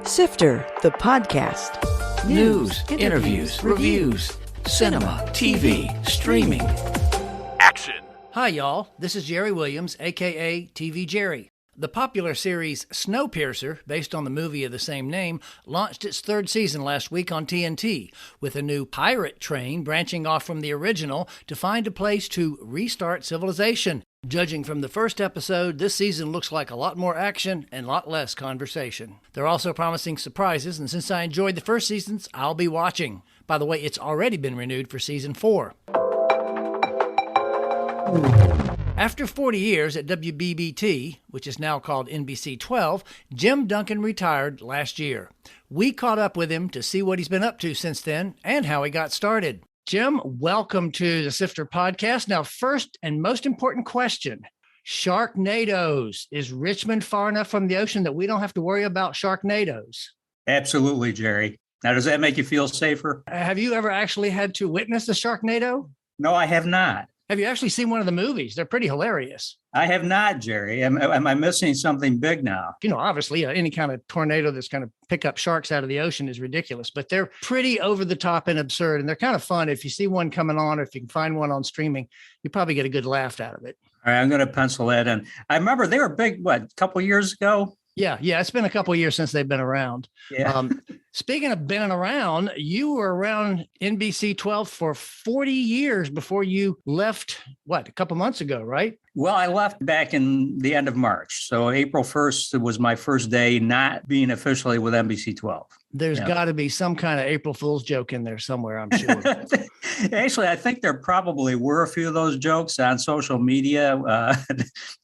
Sifter, the podcast. News, interviews, reviews, cinema, TV, streaming. Action. Hi, y'all. This is Jerry Williams, a.k.a. TV Jerry. The popular series Snowpiercer, based on the movie of the same name, launched its third season last week on TNT, with a new pirate train branching off from the original to find a place to restart civilization. Judging from the first episode, this season looks like a lot more action and a lot less conversation. They're also promising surprises, and since I enjoyed the first seasons, I'll be watching. By the way, it's already been renewed for season 4. After 40 years at WBBT, which is now called NBC 12, Jim Duncan retired last year. We caught up with him to see what he's been up to since then and how he got started. Jim, welcome to the Sifter podcast. Now, first and most important question, Sharknadoes. Is Richmond far enough from the ocean that we don't have to worry about Sharknadoes? Absolutely, Jerry. Now, does that make you feel safer? Have you ever actually had to witness a Sharknado? No, I have not. Have you actually seen one of the movies? They're pretty hilarious. I have not, Jerry. Am I missing something big now? You know, obviously, any kind of tornado that's going to pick up sharks out of the ocean is ridiculous, but they're pretty over the top and absurd. And they're kind of fun. If you see one coming on, or if you can find one on streaming, you probably get a good laugh out of it. All right, I'm going to pencil that in. I remember they were big, a couple of years ago? Yeah. It's been a couple of years since they've been around. Yeah. Speaking of being around, you were around NBC 12 for 40 years before you left, a couple months ago, right? Well, I left back in the end of March. So April 1st was my first day not being officially with NBC 12. There's got to be some kind of April Fool's joke in there somewhere, I'm sure. Actually, I think there probably were a few of those jokes on social media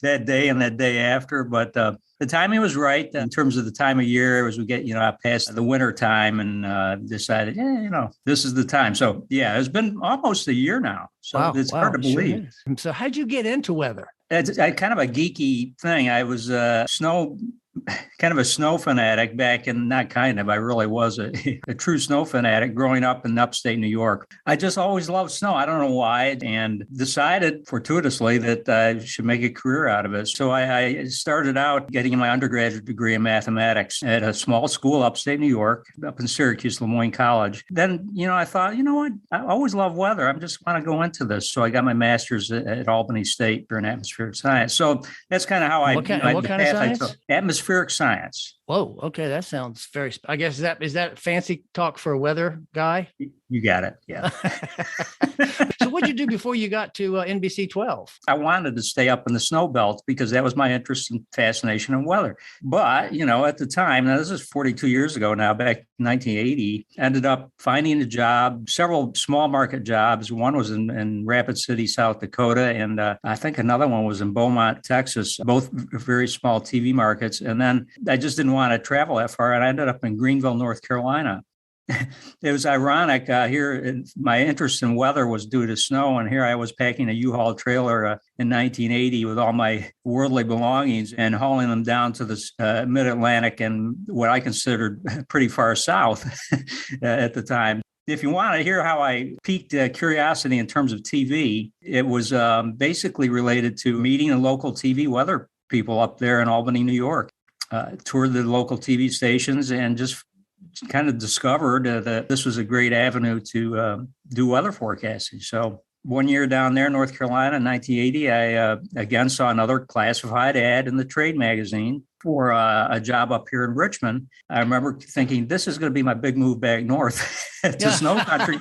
that day and that day after. But the timing was right in terms of the time of year as we get, past the winter time and decided, this is the time. So, it's been almost a year now. So it's hard to believe. Sure. So how'd you get into weather? It's kind of a geeky thing. I was kind of a snow fanatic back in, I really was a true snow fanatic growing up in upstate New York. I just always loved snow. I don't know why, and decided fortuitously that I should make a career out of it. So I started out getting my undergraduate degree in mathematics at a small school upstate New York, up in Syracuse, Lemoyne College. Then, I thought, what? I always love weather. I just want to go into this. So I got my master's at Albany State in atmospheric science. So that's kind of how what kind of science? Atmospheric science. Whoa. Okay. That sounds very, I guess, is that fancy talk for a weather guy? You got it. Yeah. So what'd you do before you got to NBC 12? I wanted to stay up in the snow belt because that was my interest and fascination in weather. But, at the time, now this is 42 years ago now, back in 1980, ended up finding a job, several small market jobs. One was in Rapid City, South Dakota, and I think another one was in Beaumont, Texas, both very small TV markets. And then I just didn't want to travel that far, and I ended up in Greenville, North Carolina. It was ironic here. My interest in weather was due to snow. And here I was packing a U-Haul trailer in 1980 with all my worldly belongings and hauling them down to the mid-Atlantic and what I considered pretty far south at the time. If you want to hear how I piqued curiosity in terms of TV, it was basically related to meeting the local TV weather people up there in Albany, New York. Toured the local TV stations and just kind of discovered that this was a great avenue to do weather forecasting. So one year down there in North Carolina in 1980, I again saw another classified ad in the trade magazine for a job up here in Richmond. I remember thinking, this is going to be my big move back north to snow country.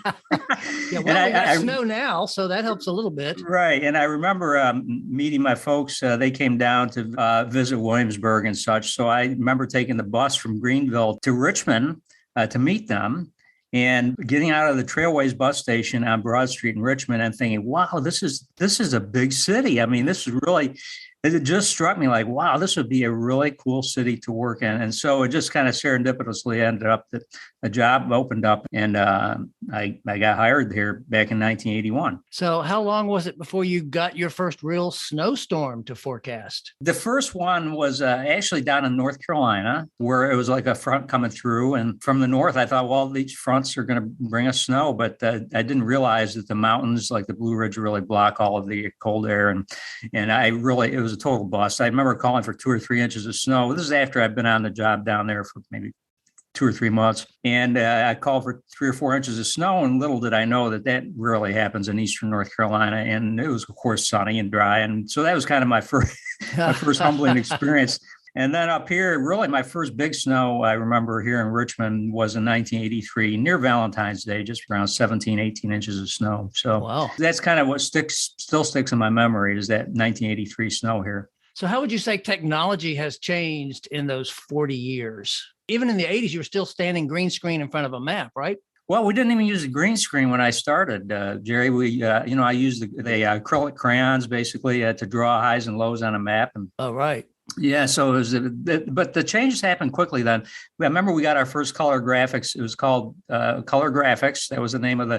We got snow now, so that helps a little bit. Right. And I remember meeting my folks. They came down to visit Williamsburg and such. So I remember taking the bus from Greenville to Richmond to meet them and getting out of the Trailways bus station on Broad Street in Richmond and thinking, wow, this is a big city. I mean, this is really... It just struck me like, wow, this would be a really cool city to work in. And so it just kind of serendipitously ended up that a job opened up and I got hired here back in 1981. So how long was it before you got your first real snowstorm to forecast? The first one was actually down in North Carolina, where it was like a front coming through. And from the north, I thought, well, these fronts are going to bring us snow. But I didn't realize that the mountains like the Blue Ridge really block all of the cold air. And it was a total bust. I remember calling for 2 or 3 inches of snow. This is after I've been on the job down there for maybe 2 or 3 months. And I called for 3 or 4 inches of snow. And little did I know that rarely happens in eastern North Carolina. And it was, of course, sunny and dry. And so that was kind of my first humbling experience. And then up here, really my first big snow I remember here in Richmond was in 1983, near Valentine's Day, just around 17, 18 inches of snow. So wow. That's kind of what still sticks in my memory is that 1983 snow here. So how would you say technology has changed in those 40 years? Even in the 80s, you were still standing green screen in front of a map, right? Well, we didn't even use a green screen when I started, Jerry. I used the acrylic crayons basically to draw highs and lows on a map. And oh, right. Yeah, so it was, but the changes happened quickly then. I remember we got our first color graphics. It was called Color Graphics. That was the name of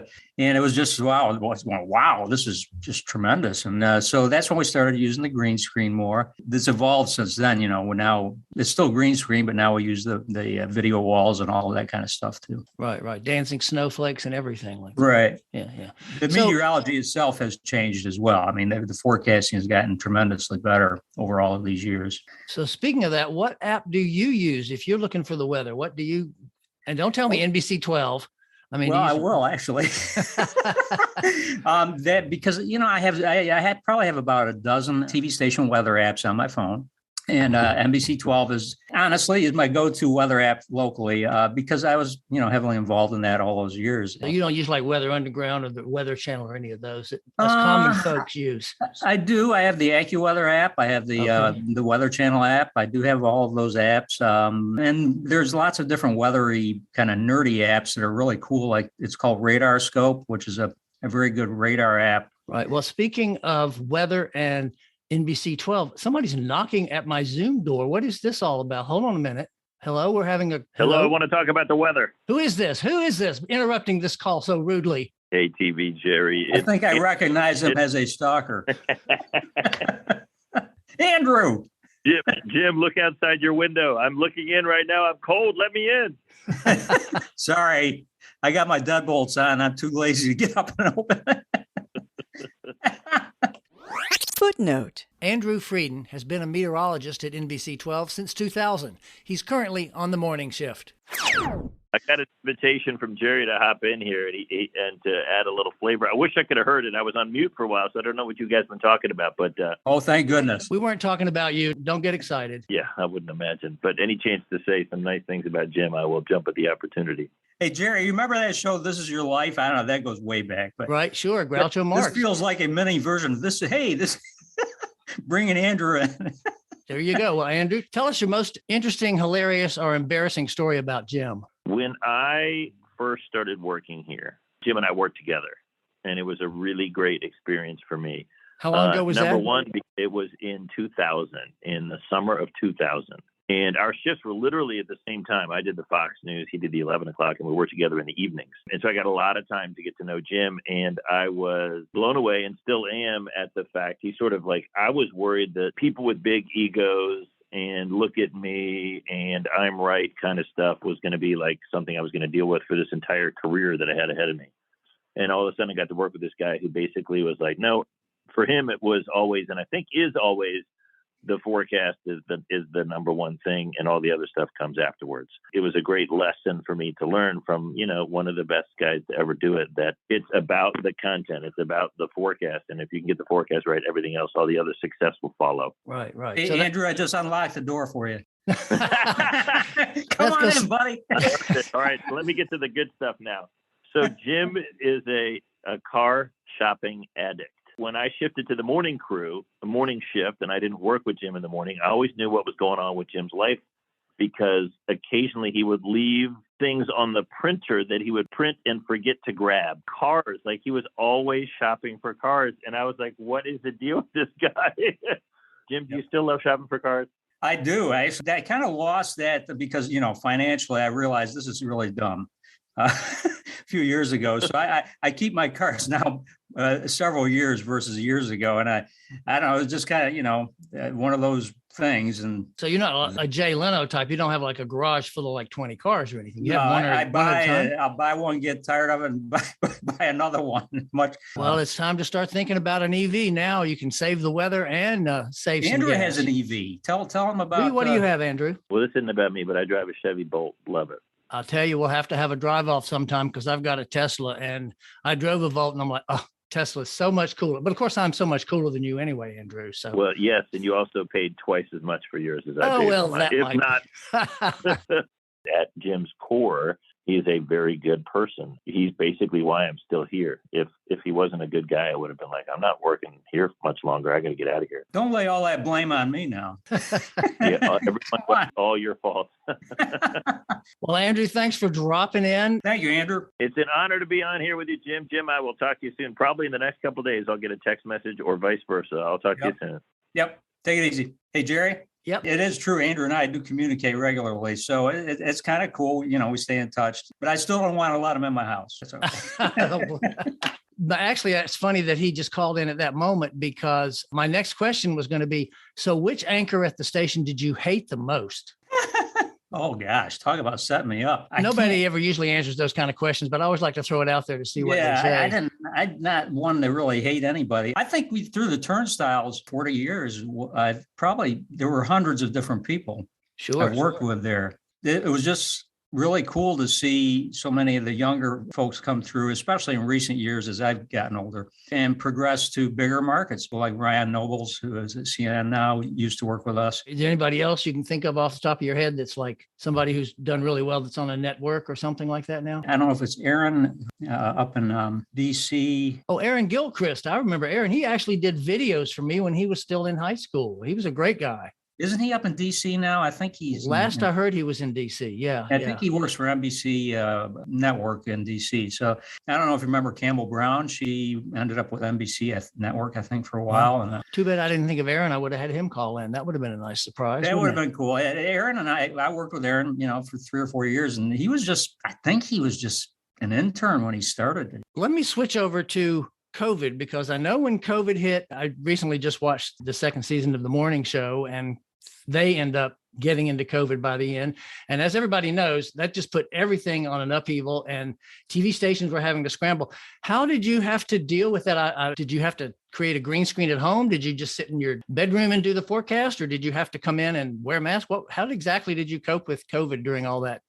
and it was just, wow, this is just tremendous. And so that's when we started using the green screen more. This evolved since then, we're now, it's still green screen, but now we use the video walls and all of that kind of stuff too. Right. Dancing snowflakes and everything like that. Right. Yeah. The meteorology itself has changed as well. I mean, the forecasting has gotten tremendously better over all of these years. So speaking of that, what app do you use if you're looking for the weather? And don't tell me NBC 12. I mean, I will actually. Because I probably have about a dozen TV station weather apps on my phone. And NBC 12 is my go-to weather app locally because I was, heavily involved in that all those years. So you don't use like Weather Underground or the Weather Channel or any of those that us common folks use? I do. I have the AccuWeather app. I have the Weather Channel app. I do have all of those apps. And there's lots of different weathery kind of nerdy apps that are really cool. Like it's called Radar Scope, which is a very good radar app. Right. Well, speaking of weather and NBC 12, somebody's knocking at my Zoom door. What is this all about? Hold on a minute. Hello, we're having a... Hello, I want to talk about the weather. Who is this? Interrupting this call so rudely. Hey, TV Jerry. I think I recognize him as a stalker. Andrew! Jim, look outside your window. I'm looking in right now. I'm cold. Let me in. Sorry. I got my deadbolts on. I'm too lazy to get up and open it. Footnote. Andrew Frieden has been a meteorologist at NBC 12 since 2000. He's currently on the morning shift. I got an invitation from Jerry to hop in here and to add a little flavor. I wish I could have heard it. I was on mute for a while, so I don't know what you guys have been talking about. But oh, thank goodness. We weren't talking about you. Don't get excited. Yeah, I wouldn't imagine. But any chance to say some nice things about Jim, I will jump at the opportunity. Hey, Jerry, you remember that show, This Is Your Life? I don't know. That goes way back. But right, sure. Groucho Marx. This feels like a mini version of this. Hey, this bringing Andrew in. There you go. Well, Andrew, tell us your most interesting, hilarious, or embarrassing story about Jim. When I first started working here, Jim and I worked together, and it was a really great experience for me. How long ago was that? Number one, it was in 2000, in the summer of 2000. And our shifts were literally at the same time. I did the Fox News, he did the 11 o'clock, and we worked together in the evenings. And so I got a lot of time to get to know Jim, and I was blown away and still am at the fact he sort of I was worried that people with big egos and look at me and I'm right kind of stuff was going to be like something I was going to deal with for this entire career that I had ahead of me. And all of a sudden I got to work with this guy who basically was like, no, for him it was always, and I think is always, the forecast is the number one thing, and all the other stuff comes afterwards. It was a great lesson for me to learn from, one of the best guys to ever do it, that it's about the content. It's about the forecast. And if you can get the forecast right, everything else, all the other success will follow. Right. Hey, so Andrew, I just unlocked the door for you. Come on in, buddy. All right. So let me get to the good stuff now. So Jim is a car shopping addict. When I shifted to the morning crew, the morning shift, and I didn't work with Jim in the morning, I always knew what was going on with Jim's life because occasionally he would leave things on the printer that he would print and forget to grab. Cars, he was always shopping for cars. And I was like, what is the deal with this guy? Jim, do you still love shopping for cars? I do. I kind of lost that because, financially, I realized this is really dumb. A few years ago. So I keep my cars now several years versus years ago. And I don't know, it's just kind of, one of those things. And so you're not a Jay Leno type. You don't have a garage full of 20 cars or anything. You no, have one I'll buy one, get tired of it, and buy another one. Well, it's time to start thinking about an EV now. You can save the weather and save some Andrew gas. has an EV. Tell him about What do you have, Andrew? Well, this isn't about me, but I drive a Chevy Bolt. Love it. I'll tell you, we'll have to have a drive off sometime because I've got a Tesla and I drove a Volt and I'm like, oh, Tesla's so much cooler. But of course, I'm so much cooler than you anyway, Andrew. So, Well, yes, and you also paid twice as much for yours as I oh, paid well, for mine. that If might not, at Jim's core, he is a very good person. He's basically why I'm still here. If he wasn't a good guy, I would have been like, I'm not working here much longer. I got to get out of here. Don't lay all that blame on me now. Yeah, everyone, all your fault. Well, Andrew, thanks for dropping in. Thank you, Andrew. It's an honor to be on here with you, Jim. Jim, I will talk to you soon. Probably in the next couple of days, I'll get a text message or vice versa. I'll talk to you soon. Yep. Take it easy. Hey, Jerry. Yep. It is true. Andrew and I do communicate regularly. So it's kind of cool. You know, we stay in touch, but I still don't want to let him in my house. That's okay. But actually, it's funny that he just called in at that moment because my next question was going to be, so which anchor at the station did you hate the most? Oh, gosh. Talk about setting me up. Nobody ever usually answers those kind of questions, but I always like to throw it out there to see what they say. I'm not one to really hate anybody. I think we through the turnstiles 40 years, probably there were hundreds of different people I've worked with there. It was just really cool to see so many of the younger folks come through, especially in recent years as I've gotten older and progressed to bigger markets, like Ryan Nobles, who is at CNN now, used to work with us. Is there anybody else you can think of off the top of your head that's like somebody who's done really well that's on a network or something like that now? I don't know if it's Aaron up in D.C. Oh, Aaron Gilchrist. I remember Aaron. He actually did videos for me when he was still in high school. He was a great guy. Isn't he up in D.C. now? I think he's... Last I heard, he was in D.C., yeah. I think he works for NBC Network in D.C. So I don't know if you remember Campbell Brown. She ended up with NBC Network, I think, for a while. And too bad I didn't think of Aaron. I would have had him call in. That would have been a nice surprise. That would have been cool. Aaron and I worked with Aaron, for 3 or 4 years. And I think he was just an intern when he started. Let me switch over to COVID, because I know when COVID hit, I recently just watched the second season of The Morning Show, and they end up getting into COVID by the end. And as everybody knows, that just put everything on an upheaval and TV stations were having to scramble. How did you have to deal with that? Did you have to create a green screen at home? Did you just sit in your bedroom and do the forecast, or did you have to come in and wear a mask? How exactly did you cope with COVID during all that?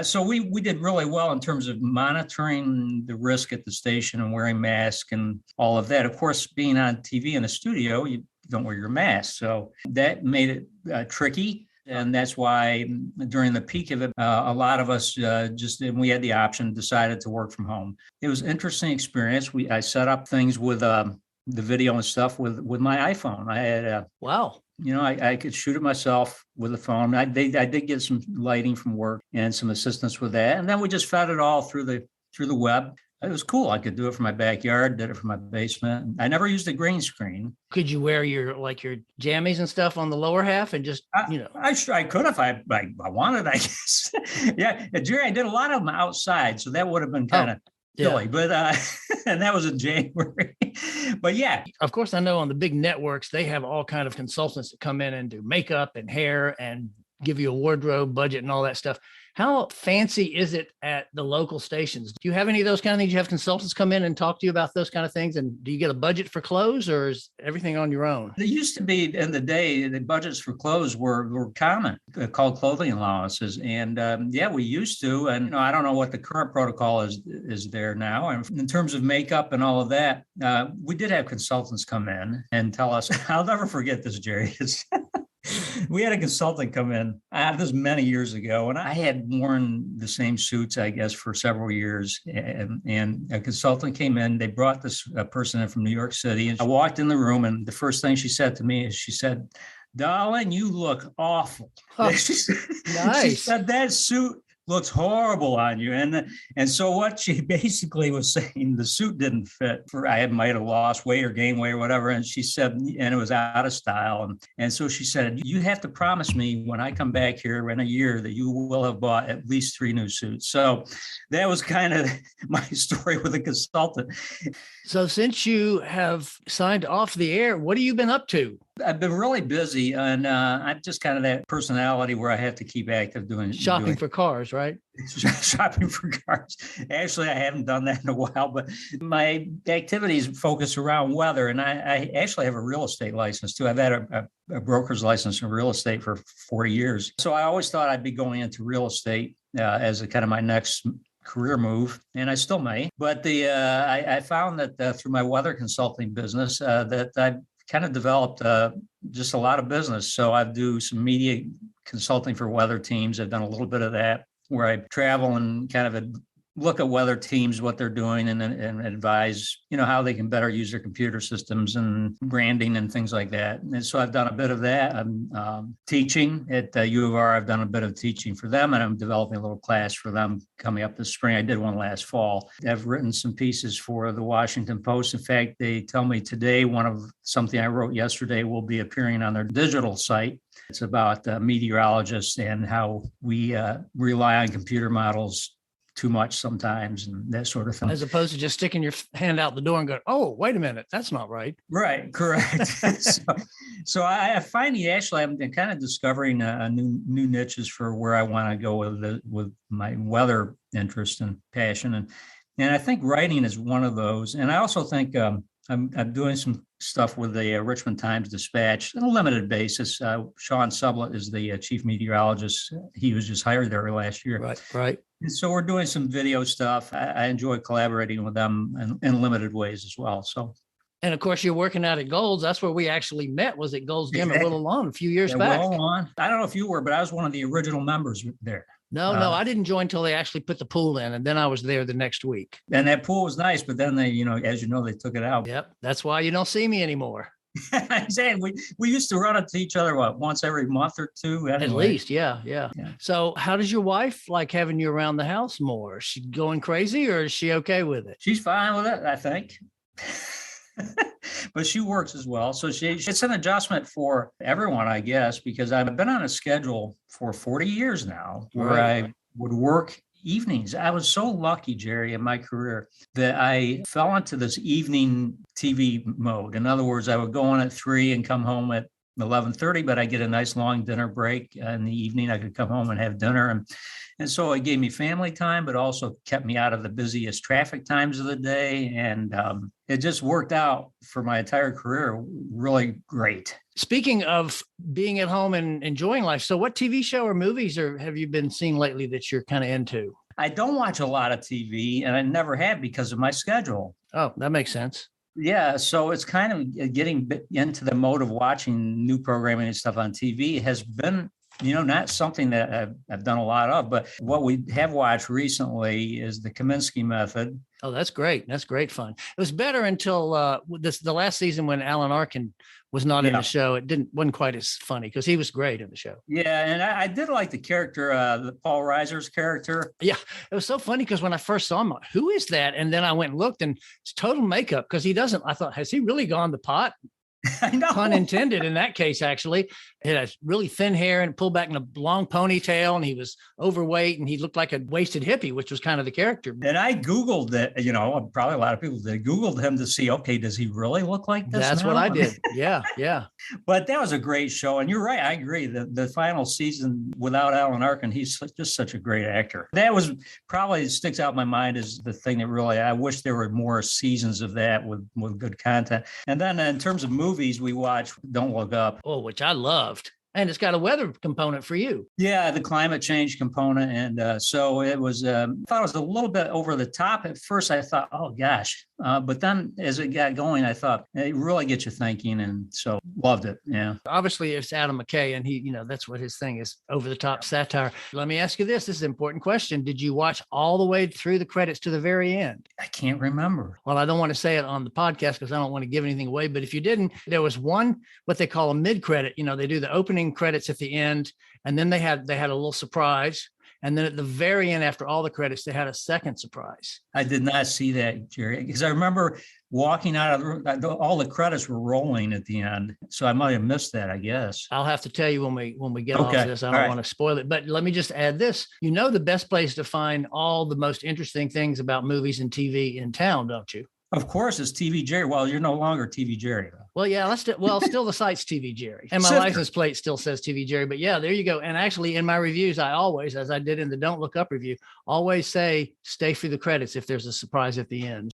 So we did really well in terms of monitoring the risk at the station and wearing masks and all of that. Of course, being on TV in the studio, you don't wear your mask. So that made it tricky. And that's why during the peak of it, a lot of us we had the option, decided to work from home. It was an interesting experience. I set up things with the video and stuff with my iPhone. I had wow. I could shoot it myself with the phone. I did get some lighting from work and some assistance with that. And then we just fed it all through the web. It was cool. I could do it from my backyard, did it from my basement. I never used a green screen. Could you wear your jammies and stuff on the lower half and just, I could if I wanted, I guess. Yeah, Jerry, I did a lot of them outside, so that would have been kind of silly. But and that was in January. But yeah. Of course, I know on the big networks, they have all kind of consultants that come in and do makeup and hair and give you a wardrobe budget and all that stuff. How fancy is it at the local stations? Do you have any of those kind of things? You have consultants come in and talk to you about those kind of things? And do you get a budget for clothes, or is everything on your own? There used to be, in the day, the budgets for clothes were common, called clothing allowances. And we used to. And I don't know what the current protocol is there now. And in terms of makeup and all of that, we did have consultants come in and tell us, I'll never forget this, Jerry. We had a consultant come in, this was many years ago, and I had worn the same suits, I guess, for several years. And a consultant came in. They brought this person in from New York City. And I walked in the room, and the first thing she said to me is, she said, "Darling, you look awful." Oh, she nice. said, "That suit looks horrible on you." And so what she basically was saying, the suit didn't fit. I might have lost weight or gained weight or whatever. And she said, and it was out of style. And so she said, "You have to promise me when I come back here in a year that you will have bought at least 3 new suits." So that was kind of my story with a consultant. So since you have signed off the air, what have you been up to? I've been really busy, and I'm just kind of that personality where I have to keep active doing shopping for cars, right? Shopping for cars. Actually, I haven't done that in a while, but my activities focus around weather, and I actually have a real estate license too. I've had a broker's license in real estate for 40 years. So I always thought I'd be going into real estate as a kind of my next career move, and I still may. But I found that through my weather consulting business that I kind of developed just a lot of business. So I do some media consulting for weather teams. I've done a little bit of that where I travel and kind of look at weather teams, what they're doing, and advise, how they can better use their computer systems and branding and things like that. And so I've done a bit of that. I'm teaching at U of R. I've done a bit of teaching for them, and I'm developing a little class for them coming up this spring. I did one last fall. I've written some pieces for the Washington Post. In fact, they tell me today something I wrote yesterday will be appearing on their digital site. It's about meteorologists and how we rely on computer models too much sometimes and that sort of thing. As opposed to just sticking your hand out the door and going, oh, wait a minute, that's not right. Right, correct. so I find I'm kind of discovering new niches for where I want to go with my weather interest and passion. And I think writing is one of those. And I also think I'm doing some stuff with the Richmond Times-Dispatch on a limited basis. Sean Sublett is the chief meteorologist. He was just hired there last year. Right. And so we're doing some video stuff. I enjoy collaborating with them in limited ways as well. So, and of course, you're working out at Gold's. That's where we actually met. Was at Gold's Gym at Willow Lawn a few years back. Willow Lawn. I don't know if you were, but I was one of the original members there. No, I didn't join until they actually put the pool in, and then I was there the next week. And that pool was nice, but then they, as they took it out. Yep, that's why you don't see me anymore. Exactly. We used to run into each other once every month or two. Anyway. At least, yeah. So, how does your wife like having you around the house more? Is she going crazy, or is she okay with it? She's fine with it, I think. But she works as well. So it's an adjustment for everyone, I guess, because I've been on a schedule for 40 years now where I would work evenings. I was so lucky, Jerry, in my career that I fell into this evening TV mode. In other words, I would go on at 3 and come home at 11:30, but I get a nice long dinner break in the evening. I could come home and have dinner. And so it gave me family time, but also kept me out of the busiest traffic times of the day. And it just worked out for my entire career really great. Speaking of being at home and enjoying life, so what TV show or movies have you been seeing lately that you're kind of into? I don't watch a lot of TV, and I never have because of my schedule. Oh, that makes sense. Yeah, so it's kind of getting into the mode of watching new programming and stuff on TV. It has been, not something that I've done a lot of, but what we have watched recently is the Kaminsky Method. Oh, that's great. That's great fun. It was better until the last season when Alan Arkin was not in the show. It wasn't quite as funny because he was great in the show. Yeah, and I did like the character, the Paul Reiser's character. Yeah, it was so funny because when I first saw him, who is that? And then I went and looked, and it's total makeup because he doesn't. I thought, has he really gone the pot? I know. Pun intended in that case, actually. He had a really thin hair and pulled back in a long ponytail, and he was overweight, and he looked like a wasted hippie, which was kind of the character. And I Googled that, probably a lot of people did. Googled him to see, okay, does he really look like this? That's what I did. Yeah. But that was a great show. And you're right. I agree. The final season without Alan Arkin, he's just such a great actor. That was probably sticks out in my mind as the thing that really, I wish there were more seasons of that with good content. And then in terms of movies, we watch Don't Look Up. Oh, which I loved. And it's got a weather component for you. Yeah, the climate change component. And so it was, I thought it was a little bit over the top. At first, I thought, oh, gosh. But then as it got going, I thought it really gets you thinking. And so loved it. Yeah. Obviously, it's Adam McKay, and he, that's what his thing is, over the top satire. Let me ask you this. This is an important question. Did you watch all the way through the credits to the very end? I can't remember. Well, I don't want to say it on the podcast because I don't want to give anything away. But if you didn't, there was one, what they call a mid-credit. They do the opening credits at the end, and then they had a little surprise. And then at the very end, after all the credits, they had a second surprise. I did not see that, Jerry, because I remember walking out of the room, all the credits were rolling at the end. So I might have missed that, I guess. I'll have to tell you when we get off this. I don't want to spoil it. But let me just add this. The best place to find all the most interesting things about movies and TV in town, don't you? Of course, it's TV Jerry. Well, you're no longer TV Jerry. Well, yeah, still the site's TV Jerry. And my license plate still says TV Jerry. But yeah, there you go. And actually in my reviews, I always, as I did in the Don't Look Up review, always say, stay through the credits if there's a surprise at the end.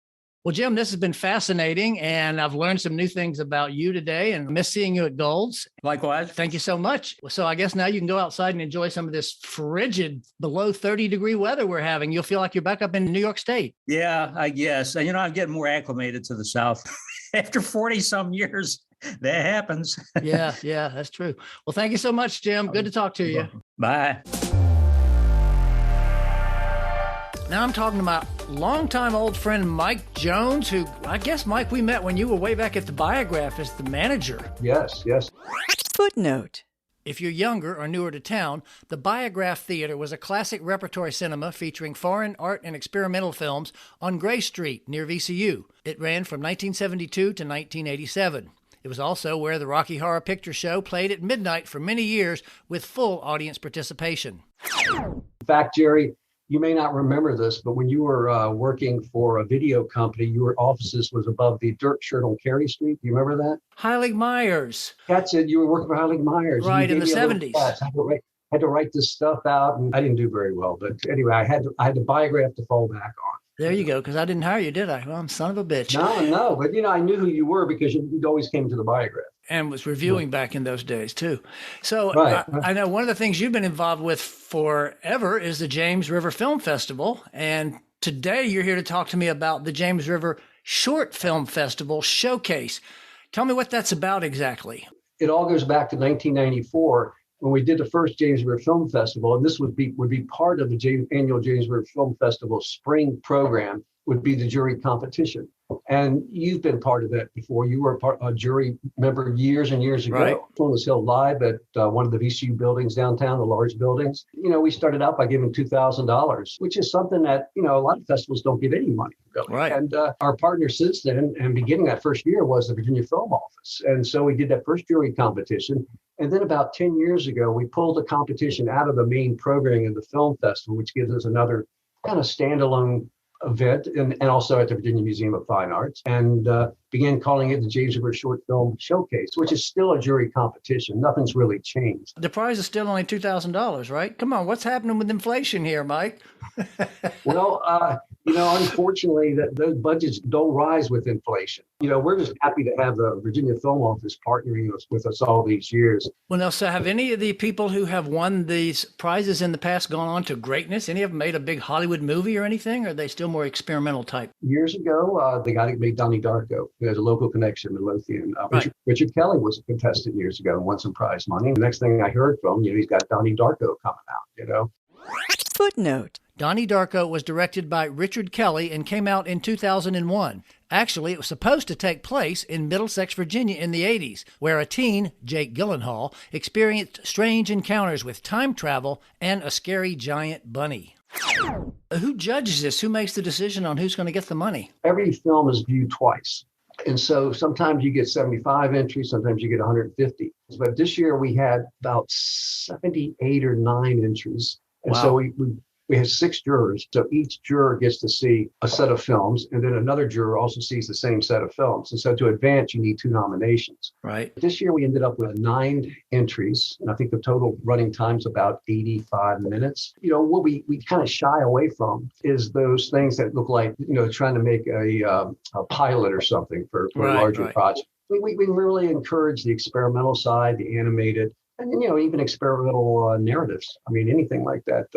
Well, Jim, this has been fascinating, and I've learned some new things about you today, and I miss seeing you at Gold's. Likewise. Thank you so much. So I guess now you can go outside and enjoy some of this frigid below 30-degree weather we're having. You'll feel like you're back up in New York State. Yeah, I guess. You know, I'm getting more acclimated to the South after 40 some years. That happens. Yeah, that's true. Well, thank you so much, Jim. Good to talk to you. Bye. Now I'm talking about longtime old friend Mike Jones, who I guess, Mike, we met when you were way back at the Biograph as the manager. Yes. Footnote. If you're younger or newer to town, the Biograph Theater was a classic repertory cinema featuring foreign art and experimental films on Gray Street near VCU. It ran from 1972 to 1987. It was also where the Rocky Horror Picture Show played at midnight for many years with full audience participation. In fact, Jerry, you may not remember this, but when you were working for a video company, your offices was above the dirt shirt on Cary Street. Do you remember that? Heilig Myers. That's it. You were working for Heilig Myers. Right, in the 70s. I had to write this stuff out, and I didn't do very well. But anyway, I had the Biograph to fall back on. There you go, because I didn't hire you, did I? Well, I'm son of a bitch. No, but I knew who you were because you always came to the Biograph. And was reviewing back in those days, too. So Right. I know one of the things you've been involved with forever is the James River Film Festival. And today you're here to talk to me about the James River Short Film Festival Showcase. Tell me what that's about exactly. It all goes back to 1994 when we did the first James River Film Festival, and this would be part of the annual James River Film Festival spring program, would be the jury competition. And you've been part of that before. You were a jury member years and years ago. Right. One was held live at one of the VCU buildings downtown, the large buildings. We started out by giving $2,000, which is something that, a lot of festivals don't give any money, really. Right. And our partner since then, and beginning that first year, was the Virginia Film Office. And so we did that first jury competition. And then about 10 years ago, we pulled the competition out of the main programming of the film festival, which gives us another kind of standalone event, and also at the Virginia Museum of Fine Arts, and began calling it the James River Short Film Showcase, which is still a jury competition. Nothing's really changed. The prize is still only $2,000, right? Come on, what's happening with inflation here, Mike? Well, unfortunately, those budgets don't rise with inflation. We're just happy to have the Virginia Film Office partnering with us all these years. Well, now, so have any of the people who have won these prizes in the past gone on to greatness? Any of them made a big Hollywood movie or anything? Or are they still more experimental type? Years ago, the guy that made Donnie Darko, who has a local connection in Midlothian, Right. Richard Kelly was a contestant years ago and won some prize money. The next thing I heard from him, he's got Donnie Darko coming out, Footnote. Donnie Darko was directed by Richard Kelly and came out in 2001. Actually, it was supposed to take place in Middlesex, Virginia in the 80s, where a teen, Jake Gyllenhaal, experienced strange encounters with time travel and a scary giant bunny. Who judges this? Who makes the decision on who's going to get the money? Every film is viewed twice. And so sometimes you get 75 entries, sometimes you get 150. But this year we had about 78 or 9 entries. And Wow. so we had 6 jurors. So each juror gets to see a set of films, and then another juror also sees the same set of films. And so to advance, you need 2 nominations. Right. This year we ended up with 9 entries, and I think the total running time's about 85 minutes. What we kind of shy away from is those things that look like, trying to make a pilot or something for a larger project. We really encourage the experimental side, the animated, and even experimental narratives. I mean, anything like that.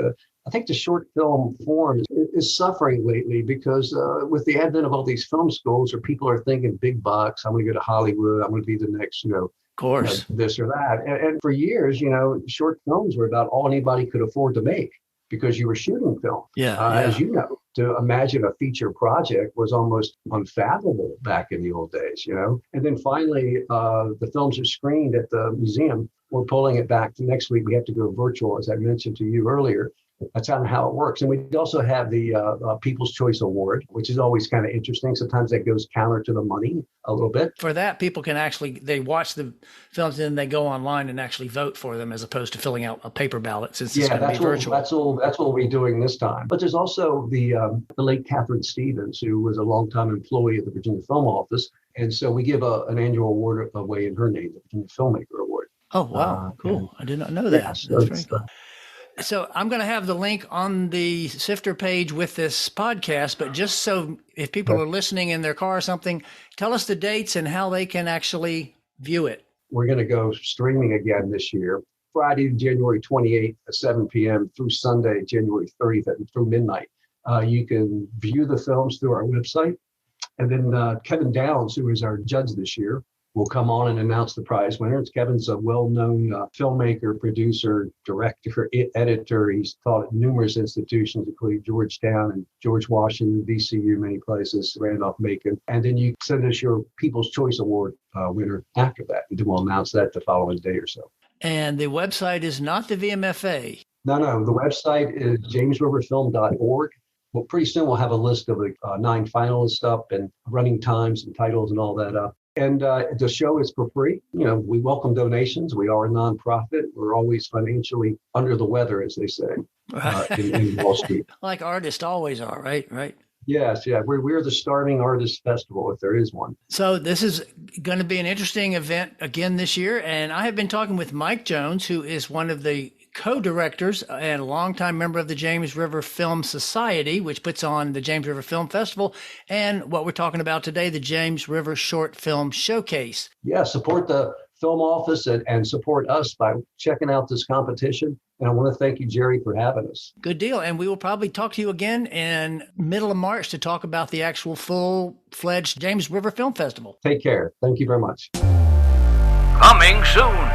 I think the short film form is suffering lately because with the advent of all these film schools, where people are thinking big bucks, I'm going to go to Hollywood, I'm going to be the next, Of course. this or that. And for years, short films were about all anybody could afford to make because you were shooting film. Yeah. As you know, to imagine a feature project was almost unfathomable back in the old days, And then finally, the films are screened at the museum. We're pulling it back to next week. We have to go virtual, as I mentioned to you earlier. That's kind of how it works. And we also have the People's Choice Award, which is always kind of interesting. Sometimes that goes counter to the money a little bit. For that, people can they watch the films and then they go online and actually vote for them as opposed to filling out a paper ballot since it's going to be virtual. That's what we're doing this time. But there's also the late Catherine Stevens, who was a longtime employee of the Virginia Film Office. And so we give an annual award away in her name, the Virginia Filmmaker Award. Oh, wow. Cool. I did not know that. Yeah, so That's very cool. So I'm going to have the link on the Sifter page with this podcast, but just so if people are listening in their car or something, tell us the dates and how they can actually view it. We're going to go streaming again this year, Friday, January 28th at 7 p.m. through Sunday, January 30th through midnight. You can view the films through our website. And then Kevin Downs, who is our judge this year, will come on and announce the prize winners. Kevin's a well-known filmmaker, producer, director, editor. He's taught at numerous institutions, including Georgetown and George Washington, VCU, many places, Randolph-Macon. And then you send us your People's Choice Award winner after that. And then we'll announce that the following day or so. And the website is not the VMFA. No. The website is jamesriverfilm.org. Well, pretty soon we'll have a list of the 9 finalists up and running times and titles and all that up. And the show is for free. You know, we welcome donations. We are a nonprofit. We're always financially under the weather, as they say, in Wall Street. Like artists always are, right? Right. Yes, yeah. We're the starving artist festival, if there is one. So this is going to be an interesting event again this year. And I have been talking with Mike Jones, who is one of the co-directors and a longtime member of the James River Film Society, which puts on the James River Film Festival, and what we're talking about today, the James River Short Film Showcase. Yeah, support the film office and support us by checking out this competition. And I want to thank you, Jerry, for having us. Good deal. And we will probably talk to you again in middle of March to talk about the actual full-fledged James River Film Festival. Take care. Thank you very much. Coming soon.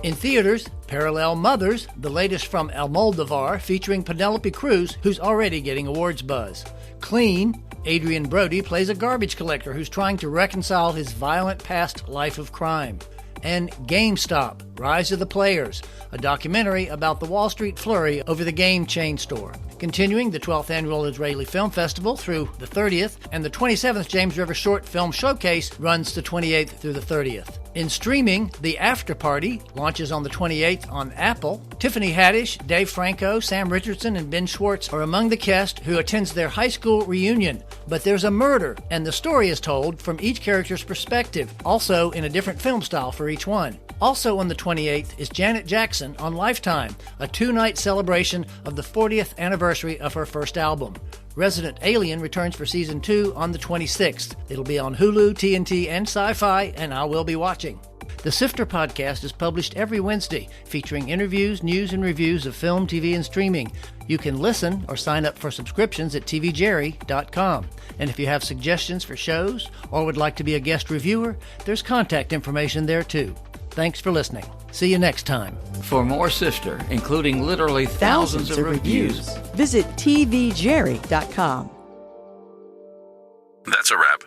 In theaters, Parallel Mothers, the latest from Almodovar, featuring Penelope Cruz, who's already getting awards buzz. Clean, Adrian Brody plays a garbage collector who's trying to reconcile his violent past life of crime. And GameStop, Rise of the Players, a documentary about the Wall Street flurry over the game chain store. Continuing the 12th Annual Israeli Film Festival through the 30th, and the 27th James River Short Film Showcase runs the 28th through the 30th. In streaming, The After Party launches on the 28th on Apple. Tiffany Haddish, Dave Franco, Sam Richardson, and Ben Schwartz are among the cast who attends their high school reunion. But there's a murder, and the story is told from each character's perspective, also in a different film style for each one. Also on the 28th is Janet Jackson on Lifetime, a 2-night celebration of the 40th anniversary of her first album. Resident Alien returns for Season 2 on the 26th. It'll be on Hulu, TNT, and Sci-Fi, and I will be watching. The Sifter podcast is published every Wednesday, featuring interviews, news, and reviews of film, TV, and streaming. You can listen or sign up for subscriptions at tvjerry.com. And if you have suggestions for shows or would like to be a guest reviewer, there's contact information there too. Thanks for listening. See you next time. For more Sifter, including literally thousands of reviews, visit tvjerry.com. That's a wrap.